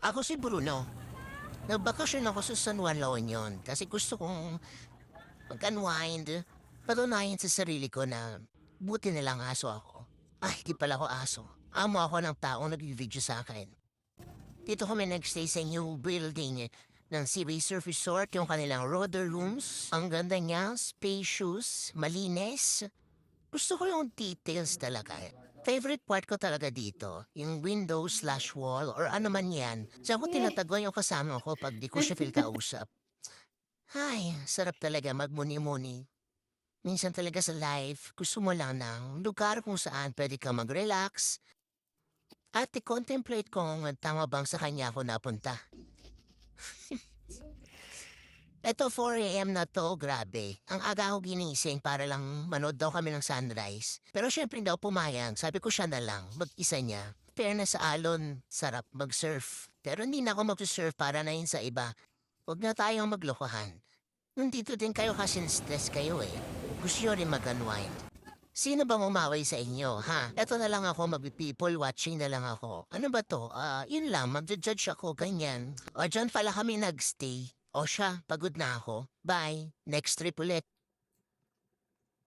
Ako si Bruno. Nagbakasyon ako sa San Juan, La Union kasi gusto kong mag-unwind. Patunayan sa sarili ko na buti na lang aso ako. Ay, di pala ako aso. Amo ako ng taong nag-video sa akin. Dito kami nag-stay sa new building ng Sea Surf Resort, yung kanilang roder rooms. Ang ganda niya, spacious, malinis. Gusto ko yung details talaga. Favorite part ko talaga dito, yung window slash wall or ano man yan. Diyan ko tinatago yung kasama ko pag di ko siya feel kausap. Ay, sarap talaga magmuni-muni. Minsan talaga sa life, gusto mo lang ng lugar kung saan pwede ka mag-relax at i-contemplate kung tama bang sa kanya ako napunta. Eto 4 a.m. na to, grabe. Ang aga ako ginising para lang manood daw kami ng sunrise. Pero syempre daw pumayag, sabi ko siya na lang, mag-isa niya. Fairness sa alon, sarap mag-surf. Pero hindi na ako mag-surf para na yun sa iba. Huwag na tayong maglokohan. Nandito din kayo kasi stress kayo eh. Gusto nyo rin mag-unwind. Sino bang umaway sa inyo, ha? Eto na lang ako, mag-people watching na lang ako. Ano ba to? Yun lang, mag-judge ako, ganyan. O, dyan pala kami nagstay. O siya, pagod na ako. Bye. Next trip ulit.